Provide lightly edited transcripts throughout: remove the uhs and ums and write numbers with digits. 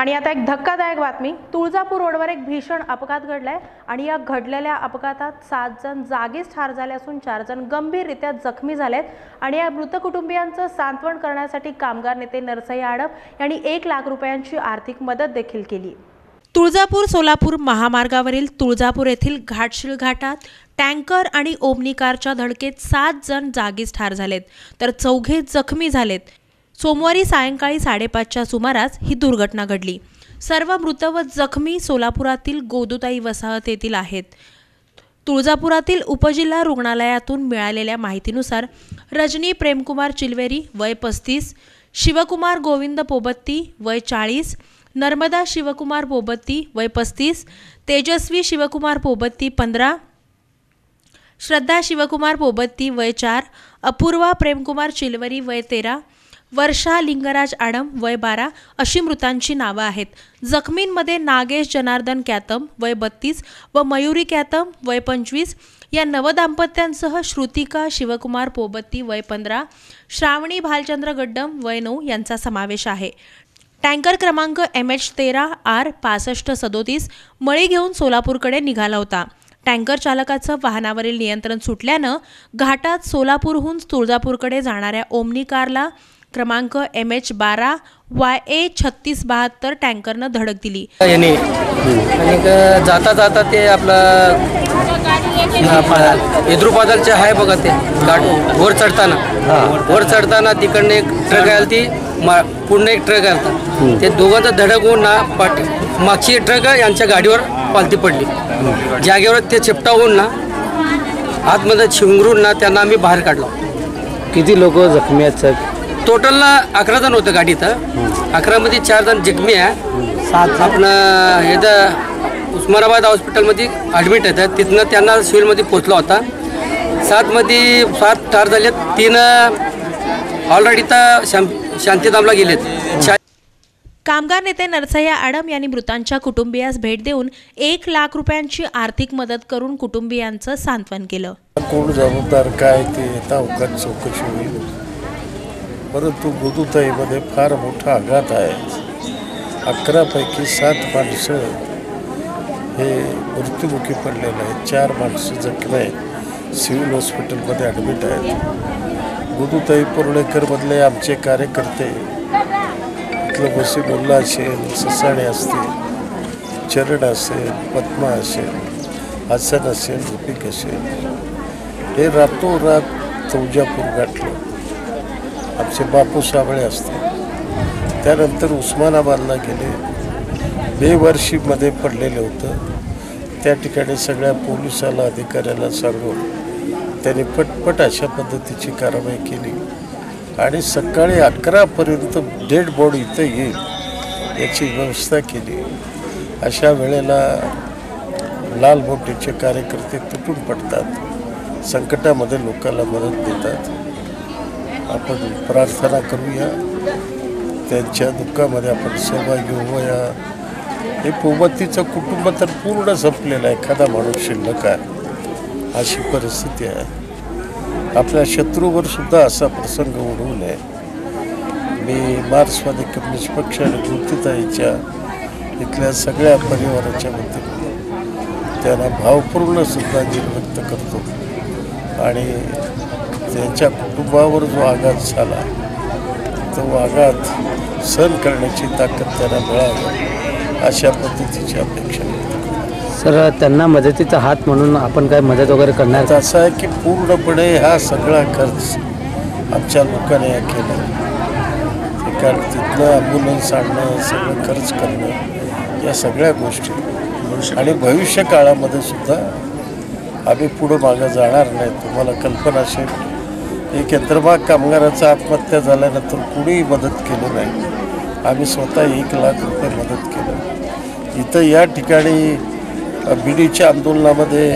आणि आता एक धक्कादायक बातमी। तुळजापूर रोडवर एक भीषण अपघात घडलाय आणि या घडलेल्या अपघातात 7 जण जागीच ठार झाले असून 4 जण गंभीररित्या जखमी झालेत। आणि या मृत कुटुंबियांचं सांत्वन करण्यासाठी कामगार नेते नरसय्य आडम यांनी 1 लाख रुपयांची आर्थिक मदत देखील केली। तुळजापूर सोलापूर महामार्गावरील तुळजापूर येथील घाटशीळ घाटात टँकर आणि ओमनी कारच्या धडकेत 7 जण जागीच ठार झालेत तर 4 जखमी झालेत। सोमवारी सायंकाळी 5:30च्या सुमारास ही दुर्घटना घडली। सर्व मृत व जखमी सोलापुरातील गोदुताई वसाहत येथील आहेत। तुळजापुरातील उपजिल्हा रुग्णालयातून मिळालेल्या माहितीनुसार रजनी प्रेमकुमार चिलवेरी वय 35, शिवकुमार गोविंद पोबत्ती वय 40, नर्मदा शिवकुमार पोबत्ती वय 35, तेजस्वी शिवकुमार पोबत्ती 15, श्रद्धा शिवकुमार पोबत्ती वय 4, अपूर्वा प्रेमकुमार चिलवेरी वय 13, वर्षा लिंगराज आडम वय 12 अशी मृतांची नावे आहेत। जखमींमध्ये नागेश जनार्दन कॅतम वय 32 व मयुरी कॅतम वय 25 या नवदाम्पत्यांसह श्रुतिका शिवकुमार पोबत्ती वय 15, श्रावणी भालचंद्र गड्डम वय 9 यांचा समावेश आहे। टँकर क्रमांक MH13R 6537 मळी घेऊन सोलापूरकडे निघाला होता। टँकर चालकाचं वाहनावरील नियंत्रण सुटल्यानं घाटात सोलापूरहून तुळजापूरकडे जाणाऱ्या ओमनी कारला क्रमांक MH12YA 3672 टँकरनं धडक दिली। आणि जाता जाता ते आपलं इद्रुपादलचे आहे बघा ते घाट वर चढताना तिकडनं एक ट्रक आला, ती पुढे एक ट्रक आला, ते दोघांचा धडक होऊन ना मागची ट्रक यांच्या गाडीवर पालती पडली। जागेवर ते चिपटा होऊन ना आतमध्ये शिंगरून ना त्यांना आम्ही बाहेर काढलो। किती लोक जखमी आहेत? टोटल ना 11 जण होते गाडीत। 11 मध्ये 4 जण जखमी आहे। आपण हे उस्मानाबाद हॉस्पिटलमध्ये ॲडमिट आहेत, तिथनं त्यांना सिव्हिलमध्ये पोचला होता। 7 मध्ये 7 ठार झालेत, 3 ऑलरेडी तर शांतीधामला गेलेत। कामगार नेते नरसय्य आडम यांनी मृतांच्या कुटुंबियास भेट देऊन 1 लाख रुपयांची आर्थिक मदत करून कुटुंबियांचं सांत्वन केलं। कोण जबाबदार काय ते अवकाश चौकशी होईल, परंतु गोदुताईमध्ये फार मोठा आघात आहे। 11 पैकी 7 माणसं हे मृत्युमुखी पडलेले आहेत, 4 माणसं जखमी आहेत, सिव्हिल हॉस्पिटलमध्ये ॲडमिट आहेत। गोदुताई पुर्णेकरमधले आमचे कार्यकर्ते, इथलं वसीमुल्ला असेल, ससाणे असतील, चरण असेल, पद्मा असेल, हसन असेल, रफिक असेल, हे रातोरात तुळजापूर गाठलं। आमचे बापू साबळे असतील, त्यानंतर उस्मानाबादला गेले, बेवर्षीमध्ये पडलेले होतं। त्या ठिकाणी सगळ्या पोलिसाला अधिकाऱ्याला सांगून त्यांनी पटपट अशा पद्धतीची कारवाई केली आणि सकाळी 11पर्यंत डेड बॉडी इथं येईल याची व्यवस्था केली। अशा वेळेला लाल मोठीचे कार्यकर्ते तुटून पडतात, संकटामध्ये लोकांना मदत देतात। आपण प्रार्थना करूया, त्यांच्या दुःखामध्ये आपण सहभागी होऊया। हे पोबत्तीचं कुटुंब तर पूर्ण संपलेलं आहे, एखादा माणूस शिल्लक आहे, अशी परिस्थिती आहे। आपल्या शत्रूवर सुद्धा असा प्रसंग ओढवू नये। मी मार्क्सवादी कम्युनिस्ट पक्ष आणि गोदुताईच्या इथल्या सगळ्या परिवाराच्या वतीने त्यांना भावपूर्ण श्रद्धांजली व्यक्त करतो आणि त्यांच्या कुटुंबावर जो आघात झाला तो आघात सहन करण्याची ताकद त्यांना मिळावी अशा पद्धतीची अपेक्षा व्यक्त करतो। सर, त्यांना मदतीचा हात म्हणून आपण काय मदत वगैरे करणार? असं आहे की पूर्णपणे हा सगळा खर्च आमच्या लोकांनी केला। कारण तिथनं ॲम्ब्युलन्स आणणं, सगळं खर्च करणं, या सगळ्या गोष्टी आणि भविष्य काळामध्ये सुद्धा आम्ही पुढं मागं जाणार नाही। तुम्हाला कल्पना असेल, एक यंत्रमाग कामगाराचा आत्महत्या झाल्यानंतर कुणीही मदत केली नाही, आम्ही स्वतः 1 लाख रुपये मदत केलं। इथं या ठिकाणी बीडीच्या आंदोलनामध्ये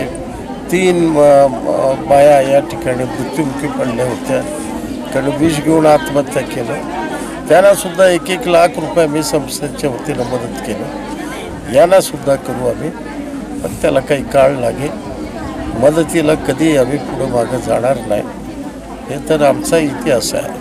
3 बाया या ठिकाणी मृत्युमुखी पडल्या होत्या, कारण विष घेऊन आत्महत्या केलं। त्यांनासुद्धा 1-1 लाख रुपये मी संस्थेच्या वतीनं मदत केलं। यांनासुद्धा करू आम्ही, पण त्याला काही काळ लागेल। मदतीला कधी आम्ही पुढं मागं जाणार नाही, हे तर आमचा इतिहास आहे।